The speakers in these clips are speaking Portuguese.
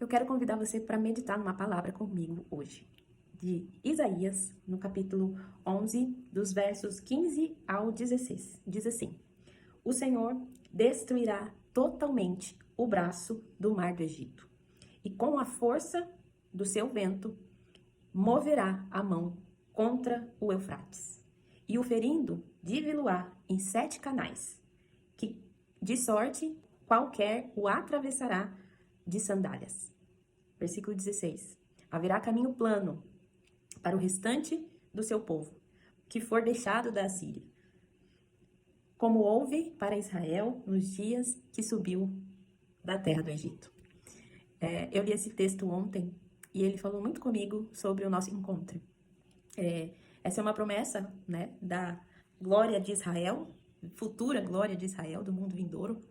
Eu quero convidar você para meditar numa palavra comigo hoje, de Isaías, no capítulo 11, dos versos 15 ao 16. Diz assim: O Senhor destruirá totalmente o braço do mar do Egito, e com a força do seu vento moverá a mão contra o Eufrates, e o ferindo, diviluá em 7 canais, que de sorte qualquer o atravessará de sandálias. Versículo 16. Haverá caminho plano para o restante do seu povo, que for deixado da Assíria, como houve para Israel nos dias que subiu da terra do Egito. Eu li esse texto ontem e ele falou muito comigo sobre o nosso encontro. Essa é uma promessa, né, da glória de Israel, futura glória de Israel, do mundo vindouro.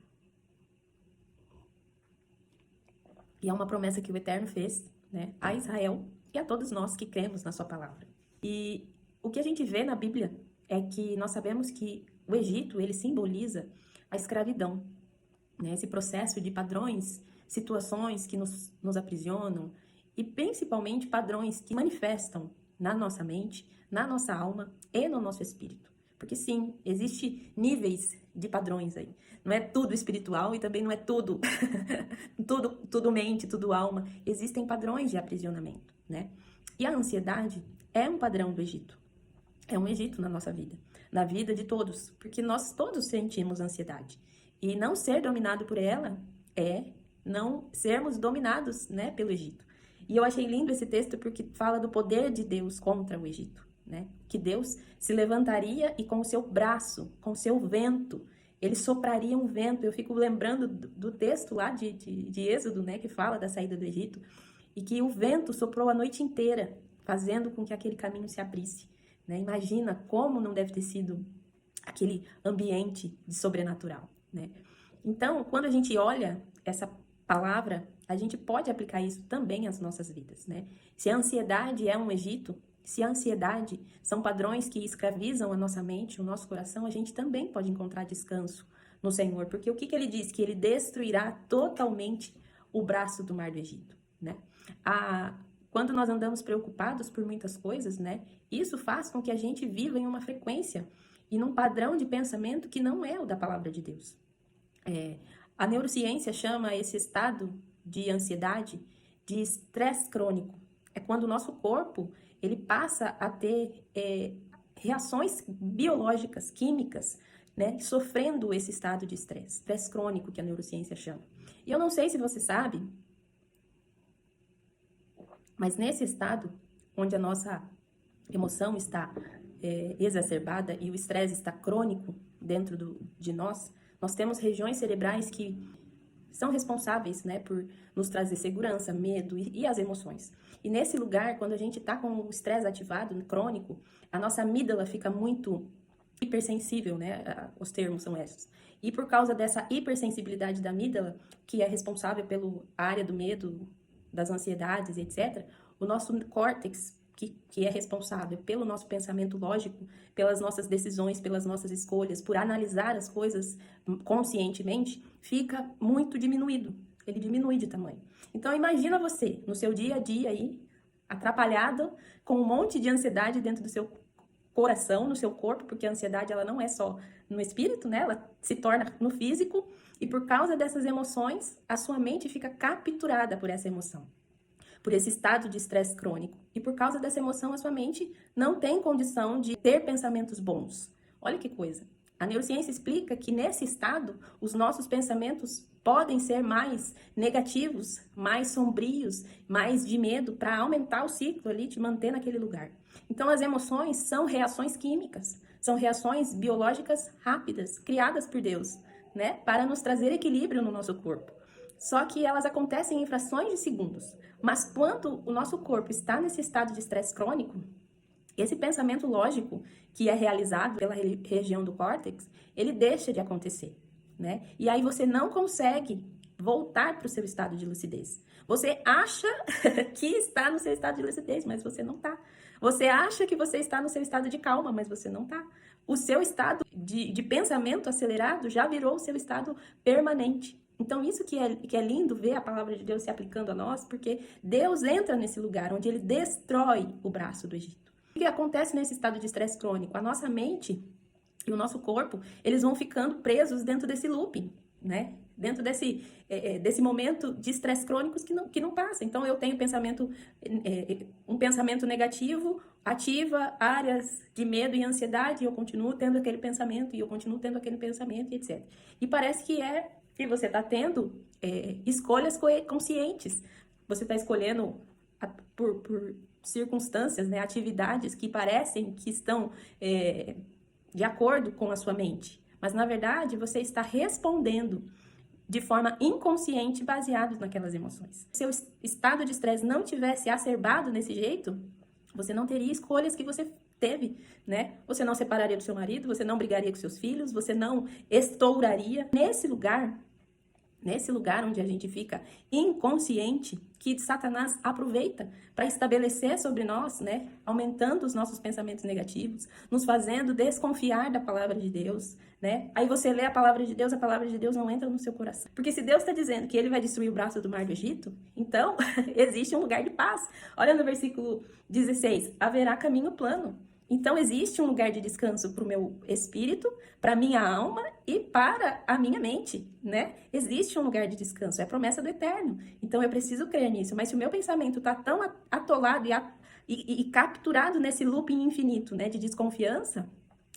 E é uma promessa que o Eterno fez, né, a Israel e a todos nós que cremos na sua palavra. E o que a gente vê na Bíblia é que nós sabemos que o Egito, ele simboliza a escravidão, né, esse processo de padrões, situações que nos aprisionam e principalmente padrões que manifestam na nossa mente, na nossa alma e no nosso espírito. Porque sim, existe níveis de padrões aí. Não é tudo espiritual e também não é tudo, tudo mente, tudo alma. Existem padrões de aprisionamento, né? E a ansiedade é um padrão do Egito. É um Egito na nossa vida, na vida de todos, porque nós todos sentimos ansiedade. E não ser dominado por ela é não sermos dominados, né, pelo Egito. E eu achei lindo esse texto porque fala do poder de Deus contra o Egito, né? Que Deus se levantaria e com o seu braço, com o seu vento, ele sopraria um vento. Eu fico lembrando do texto lá de Êxodo, né? Que fala da saída do Egito. E que o vento soprou a noite inteira, fazendo com que aquele caminho se abrisse, né? Imagina como não deve ter sido aquele ambiente de sobrenatural, né? Então, quando a gente olha essa palavra, a gente pode aplicar isso também às nossas vidas, né? Se a ansiedade é um Egito, se a ansiedade são padrões que escravizam a nossa mente, o nosso coração, a gente também pode encontrar descanso no Senhor, porque o que ele diz? Que ele destruirá totalmente o braço do mar do Egito, né? Quando nós andamos preocupados por muitas coisas, né? Isso faz com que a gente viva em uma frequência e num padrão de pensamento que não é o da palavra de Deus. A neurociência chama esse estado de ansiedade de estresse crônico. É quando o nosso corpo ele passa a ter reações biológicas, químicas, né, sofrendo esse estado de estresse crônico que a neurociência chama. E eu não sei se você sabe, mas nesse estado, onde a nossa emoção está exacerbada e o estresse está crônico dentro de nós, nós temos regiões cerebrais que são responsáveis, né, por nos trazer segurança, medo e as emoções. E nesse lugar, quando a gente está com o estresse ativado, crônico, a nossa amígdala fica muito hipersensível, né, os termos são esses. E por causa dessa hipersensibilidade da amígdala, que é responsável pela área do medo, das ansiedades, etc., o nosso córtex, que é responsável pelo nosso pensamento lógico, pelas nossas decisões, pelas nossas escolhas, por analisar as coisas conscientemente, fica muito diminuído. Ele diminui de tamanho. Então, imagina você, no seu dia a dia aí, atrapalhado, com um monte de ansiedade dentro do seu coração, no seu corpo, porque a ansiedade ela não é só no espírito, né? Ela se torna no físico, e por causa dessas emoções, a sua mente fica capturada por essa emoção, por esse estado de estresse crônico. E por causa dessa emoção, a sua mente não tem condição de ter pensamentos bons. Olha que coisa. A neurociência explica que nesse estado, os nossos pensamentos podem ser mais negativos, mais sombrios, mais de medo, para aumentar o ciclo ali, te manter naquele lugar. Então, as emoções são reações químicas, são reações biológicas rápidas, criadas por Deus, né, para nos trazer equilíbrio no nosso corpo. Só que elas acontecem em frações de segundos. Mas quando o nosso corpo está nesse estado de estresse crônico, esse pensamento lógico que é realizado pela região do córtex, ele deixa de acontecer, né? E aí você não consegue voltar para o seu estado de lucidez. Você acha que está no seu estado de lucidez, mas você não está. Você acha que você está no seu estado de calma, mas você não está. O seu estado de pensamento acelerado já virou o seu estado permanente. Então, isso que é lindo ver a palavra de Deus se aplicando a nós, porque Deus entra nesse lugar onde ele destrói o braço do Egito. O que acontece nesse estado de estresse crônico? A nossa mente e o nosso corpo, eles vão ficando presos dentro desse looping, né? Dentro desse momento de estresse crônicos que não passa. Então, eu tenho um pensamento negativo, ativa áreas de medo e ansiedade, e eu continuo tendo aquele pensamento, e eu continuo tendo aquele pensamento, e etc. E parece que você está tendo escolhas conscientes. Você está escolhendo por circunstâncias, né, atividades que parecem que estão de acordo com a sua mente. Mas, na verdade, você está respondendo de forma inconsciente baseado naquelas emoções. Se o seu estado de estresse não tivesse acerbado desse jeito, você não teria escolhas que você teve, né? Você não separaria do seu marido, você não brigaria com seus filhos, você não estouraria. Nesse lugar onde a gente fica inconsciente, que Satanás aproveita para estabelecer sobre nós, né, aumentando os nossos pensamentos negativos, nos fazendo desconfiar da palavra de Deus, né? Aí você lê a palavra de Deus não entra no seu coração. Porque se Deus está dizendo que ele vai destruir o braço do mar do Egito, então existe um lugar de paz. Olha no versículo 16, haverá caminho plano. Então, existe um lugar de descanso para o meu espírito, para a minha alma e para a minha mente, né? Existe um lugar de descanso, é a promessa do eterno. Então, eu preciso crer nisso. Mas se o meu pensamento está tão atolado e capturado nesse looping infinito, né, de desconfiança,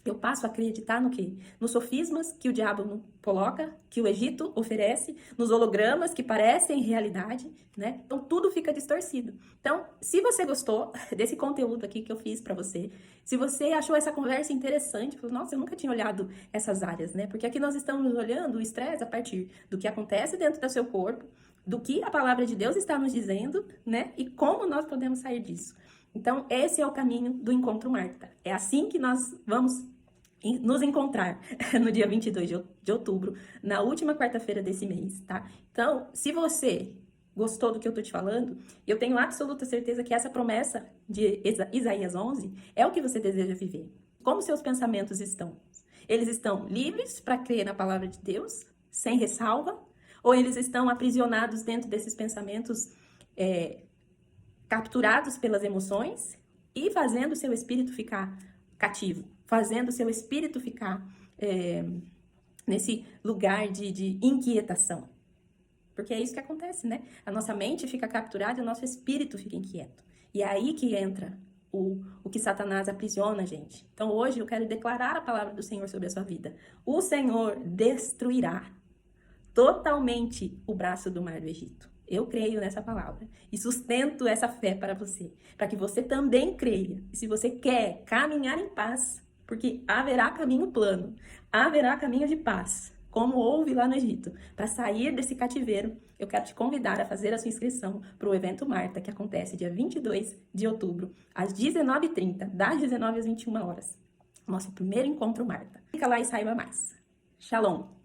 eu passo a acreditar no quê? Nos sofismas que o diabo coloca, que o Egito oferece, nos hologramas que parecem realidade, né? Então, tudo fica distorcido. Então, se você gostou desse conteúdo aqui que eu fiz pra você, se você achou essa conversa interessante, falou, nossa, eu nunca tinha olhado essas áreas, né? Porque aqui nós estamos olhando o estresse a partir do que acontece dentro do seu corpo, do que a palavra de Deus está nos dizendo, né? E como nós podemos sair disso. Então, esse é o caminho do Encontro Marta. É assim que nós vamos nos encontrar no dia 22 de outubro, na última quarta-feira desse mês, tá? Então, se você gostou do que eu tô te falando, eu tenho absoluta certeza que essa promessa de Isaías 11 é o que você deseja viver. Como seus pensamentos estão? Eles estão livres para crer na palavra de Deus, sem ressalva? Ou eles estão aprisionados dentro desses pensamentos capturados pelas emoções e fazendo o seu espírito ficar cativo, fazendo o seu espírito ficar nesse lugar de inquietação? Porque é isso que acontece, né? A nossa mente fica capturada e o nosso espírito fica inquieto. E é aí que entra o que Satanás aprisiona a gente. Então hoje eu quero declarar a palavra do Senhor sobre a sua vida. O Senhor destruirá totalmente o braço do mar do Egito. Eu creio nessa palavra e sustento essa fé para você, para que você também creia. E se você quer caminhar em paz, porque haverá caminho plano, haverá caminho de paz, como houve lá no Egito, para sair desse cativeiro, eu quero te convidar a fazer a sua inscrição para o evento Marta, que acontece dia 22 de outubro, às 19h30, das 19 às 21 horas. Nosso primeiro encontro Marta. Fica lá e saiba mais. Shalom!